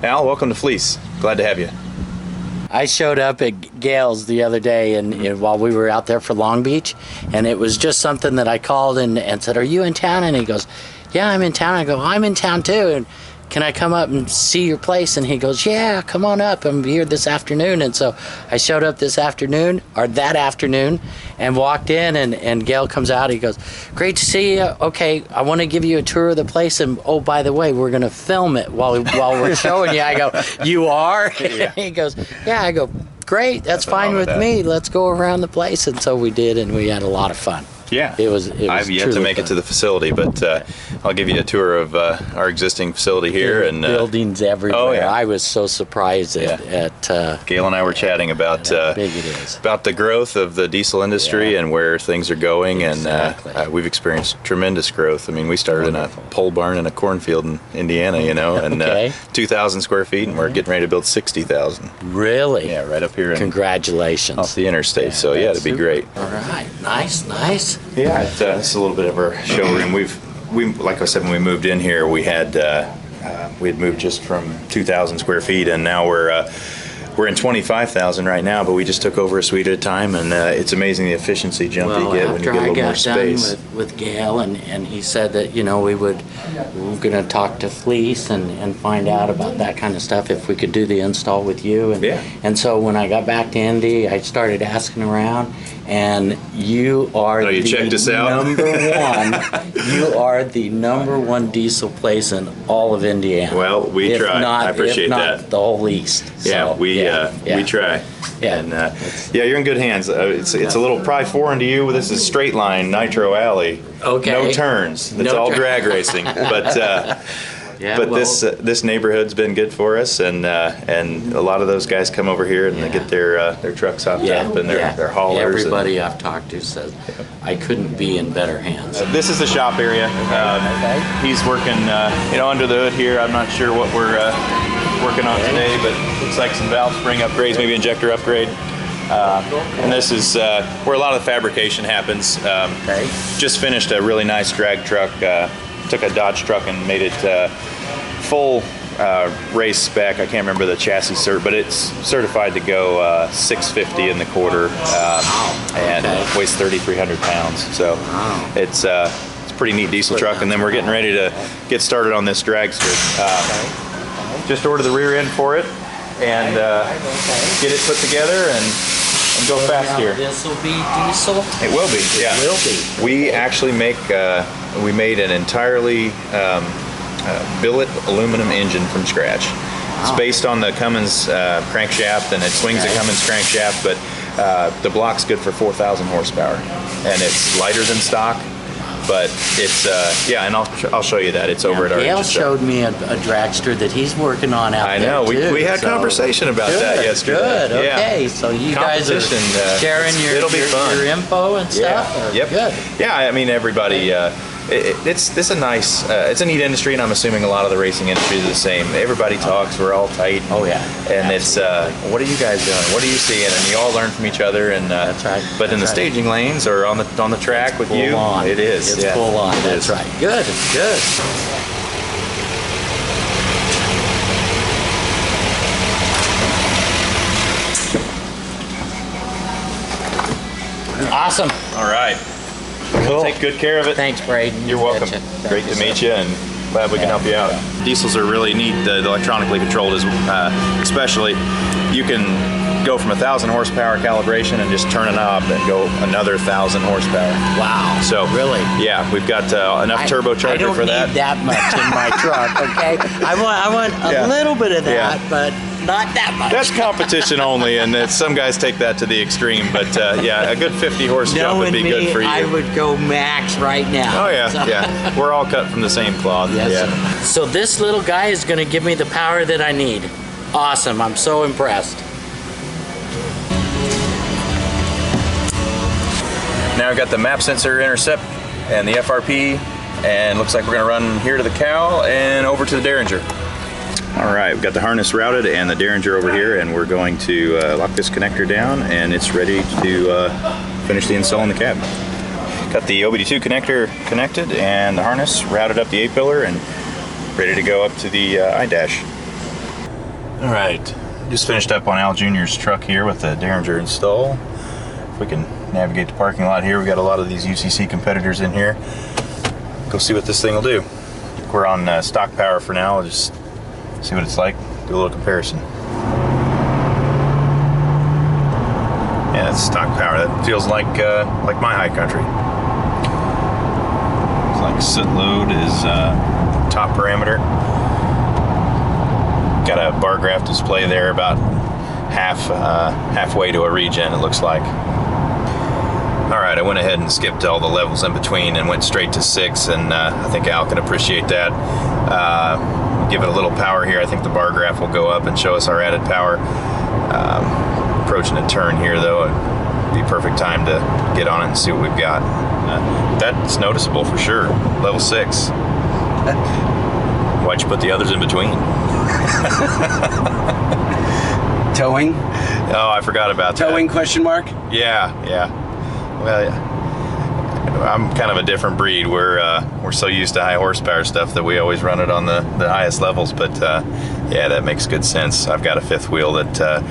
Al, welcome to Fleece. Glad to have you. I showed up at Gale's the other day and while we were out there for Long Beach, and it was just something that I called and said, "Are you in town?" And he goes, "Yeah, I'm in town." I go, "I'm in town too, and can I come up and see your place?" And he goes, "Yeah, come on up. I'm here this afternoon." And so I showed up this afternoon, or that afternoon, and walked in, and Gale comes out. He goes, "Great to see you. Okay, I want to give you a tour of the place, and oh, by the way, we're going to film it while we're showing you." I go, "You are?" Yeah. He goes, "Yeah." I go, "Great, that's fine with me. Let's go around the place." And so we did, and we had a lot of fun. Yeah, it was I've yet to make it to the facility, but I'll give you a tour of our existing facility here. There and buildings everywhere. Oh, yeah. I was so surprised at Gail and I were chatting about how big it is. About the growth of the diesel industry and where things are going. Exactly. And we've experienced tremendous growth. I mean, we started in a pole barn in a cornfield in Indiana, you know, and 2,000 square feet, and we're getting ready to build 60,000. Really? Yeah, right up here. Congratulations. Off the interstate. So yeah, it'd be great. All right, nice. Yeah, it's a little bit of our showroom. We like I said, when we moved in here, we had moved just from 2,000 square feet, and now we're in 25,000 right now. But we just took over a suite at a time, and it's amazing the efficiency jump you get when you get a little more space. After I got done with Gail, and he said that we were going to talk to Fleece and find out about that kind of stuff, if we could do the install with you. And so when I got back to Indy, I started asking around. And you are you checked us out? number one. You are the number one diesel place in all of Indiana. Well, we try. I appreciate if not that. The whole East. Yeah, so, we try. Yeah, and you're in good hands. It's a little probably foreign to you. This is straight line Nitro Alley. Okay. No turns. It's all drag racing. But. This neighborhood's been good for us, and a lot of those guys come over here and they get their trucks hopped up and their haulers. Everybody I've talked to says I couldn't be in better hands. This is the shop area. He's working under the hood here. I'm not sure what we're working on today, but looks like some valve spring upgrades, maybe injector upgrade. And this is where a lot of the fabrication happens. Just finished a really nice drag truck. Took a Dodge truck and made it full race spec. I can't remember the chassis cert, but it's certified to go 650 in the quarter, and it weighs 3,300 pounds. So it's a pretty neat diesel truck. And then we're getting ready to get started on this dragster. Just ordered the rear end for it and get it put together and go fast here. This will be diesel? It will be, yeah. It will be. We actually we made an entirely billet aluminum engine from scratch. It's based on the Cummins crankshaft, and it swings the Cummins crankshaft, but the block's good for 4,000 horsepower. And it's lighter than stock. But it's and I'll show you that. It's over at our Gail showed me a dragster that he's working on out there. I know. We had conversation about that yesterday. Good. Okay. So you guys are sharing your info and stuff. Yep. Good. Yeah. I mean, everybody. It's a nice. It's a neat industry, and I'm assuming a lot of the racing industry is the same. Everybody talks. We're all tight. Oh yeah. And it's what are you guys doing? What are you seeing? And you all learn from each other. And that's right. But in the staging lanes or on the track with you, it is. It's full on. That's right. Good. Good. Awesome. All right. We'll take good care of it. Thanks, Brayden. You're welcome. Great to meet you, and glad we can help you out. Diesels are really neat. The electronically controlled is especially. You can go from 1,000 horsepower calibration and just turn a knob and go another 1,000 horsepower. Wow. So really? Yeah, we've got enough turbocharger for that. I don't need that much in my truck. Okay. I want a little bit of that, but not that much. That's competition only, and some guys take that to the extreme. But a good 50 horse jump would be good for you. I would go max right now. Oh yeah, yeah. We're all cut from the same cloth. Yes. Yeah. So this little guy is going to give me the power that I need. Awesome. I'm so impressed. Now we've got the map sensor intercept and the FRP, and looks like we're going to run here to the cowl and over to the Derringer. All right, we've got the harness routed and the Derringer over here, and we're going to lock this connector down, and it's ready to finish the install in the cab. Got the OBD2 connector connected and the harness routed up the A-pillar and ready to go up to the iDash. All right, just finished up on Al Jr.'s truck here with the Derringer install. If we can navigate the parking lot here, we got a lot of these UCC competitors in here. Go see what this thing will do. We're on stock power for now. I'll just see what it's like, do a little comparison. Yeah, that's stock power. That feels like my high country. It's like soot load is top parameter. Got a bar graph display there about halfway to a regen, it looks like. All right, I went ahead and skipped all the levels in between and went straight to 6, and I think Al can appreciate that. Give it a little power here. I think the bar graph will go up and show us our added power. Approaching a turn here, though, it'd be perfect time to get on it and see what we've got. That's noticeable for sure. Level 6. Why'd you put the others in between? Towing? Oh, I forgot about that. Towing question mark? Yeah. Well, yeah. I'm kind of a different breed. We're so used to high horsepower stuff that we always run it on the highest levels. But yeah, that makes good sense. I've got a fifth wheel that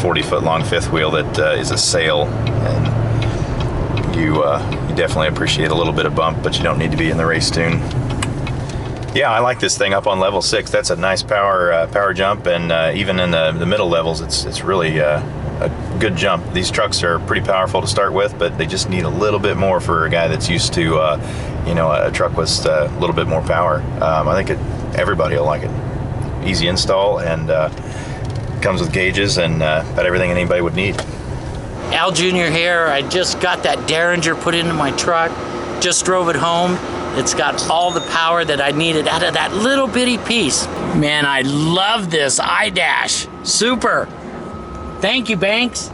40-foot long fifth wheel that is a sail, and you definitely appreciate a little bit of bump, but you don't need to be in the race tune. Yeah, I like this thing up on level 6. That's a nice power jump, and even in the middle levels, it's really a good jump. These trucks are pretty powerful to start with, but they just need a little bit more for a guy that's used to, a truck with a little bit more power. I think everybody will like it. Easy install, and comes with gauges and about everything anybody would need. Al Jr. here. I just got that Derringer put into my truck. Just drove it home. It's got all the power that I needed out of that little bitty piece. Man, I love this iDash. Super. Thank you, Banks.